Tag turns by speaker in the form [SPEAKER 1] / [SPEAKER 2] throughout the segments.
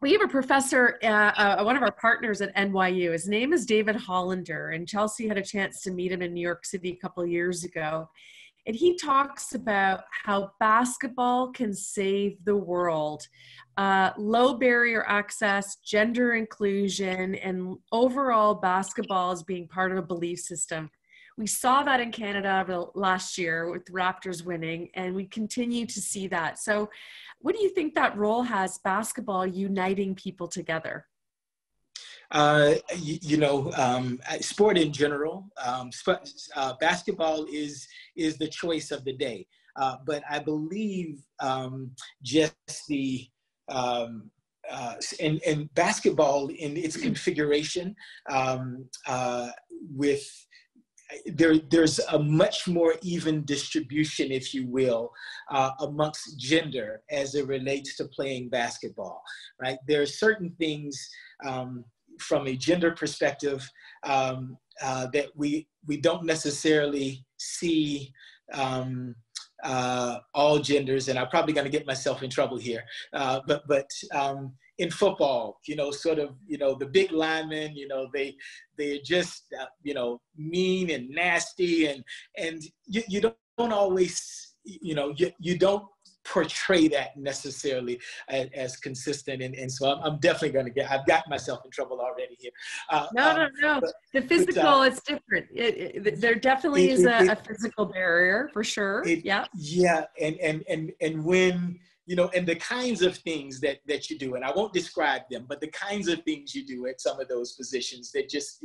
[SPEAKER 1] We have a professor, one of our partners at NYU. His name is David Hollander, and Chelsea had a chance to meet him in New York City a couple of years ago. And he talks about how basketball can save the world. Low barrier access, gender inclusion, and overall basketball as being part of a belief system. We saw that in Canada last year with Raptors winning, and we continue to see that. So what do you think that role has, basketball uniting people together?
[SPEAKER 2] Sport in general, basketball is the choice of the day. But I believe just the and basketball in its configuration there's a much more even distribution, if you will, amongst gender as it relates to playing basketball, right? There are certain things from a gender perspective that we don't necessarily see all genders, and I'm probably going to get myself in trouble here, but in football, sort of, the big linemen, they're just, mean and nasty, and you don't always, you don't portray that necessarily as consistent, and so I'm definitely going to I've got myself in trouble already here.
[SPEAKER 1] No. The physical, it's different. There definitely is a physical barrier for sure. Yeah,
[SPEAKER 2] and when and the kinds of things that you do, and I won't describe them, but the kinds of things you do at some of those positions that just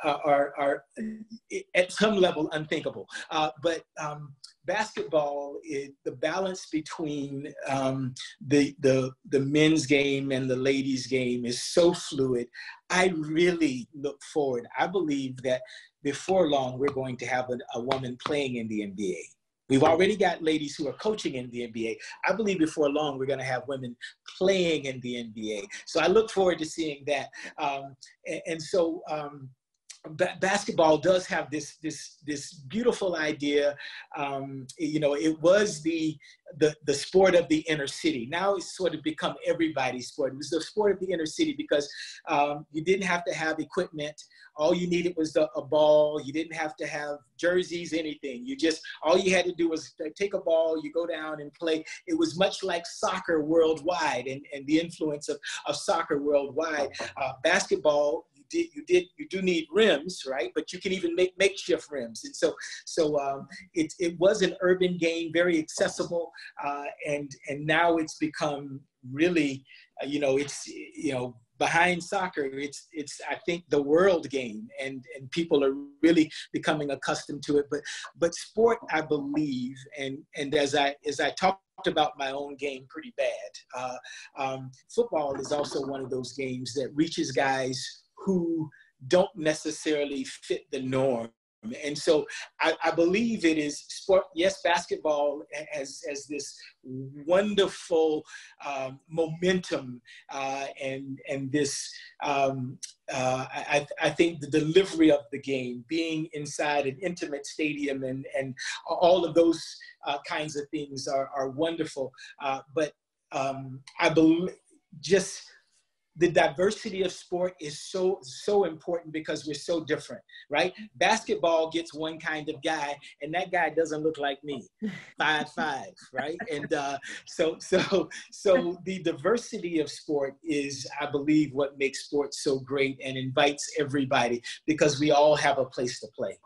[SPEAKER 2] are at some level unthinkable. But basketball, the balance between the men's game and the ladies' game is so fluid. I really look forward. I believe that before long, we're going to have a woman playing in the NBA. We've already got ladies who are coaching in the NBA. I believe before long, we're going to have women playing in the NBA. So I look forward to seeing that. Basketball does have this beautiful idea. It was the sport of the inner city. Now it's sort of become everybody's sport. It was the sport of the inner city because you didn't have to have equipment. All you needed was a ball. You didn't have to have jerseys, anything. All you had to do was take a ball, you go down and play. It was much like soccer worldwide and the influence of soccer worldwide. Basketball, you do need rims, right? But you can even make makeshift rims. And so it was an urban game, very accessible. And now it's become really, behind soccer, it's I think the world game, and people are really becoming accustomed to it. But sport, I believe, and as I talked about my own game pretty bad, football is also one of those games that reaches guys who don't necessarily fit the norm. And so I believe it is sport. Yes, basketball has this wonderful momentum and this, I think the delivery of the game, being inside an intimate stadium and all of those kinds of things are wonderful. But I believe just the diversity of sport is so important because we're so different, right? Basketball gets one kind of guy, and that guy doesn't look like me, 5'5", right? And so the diversity of sport is, I believe, what makes sports so great and invites everybody because we all have a place to play.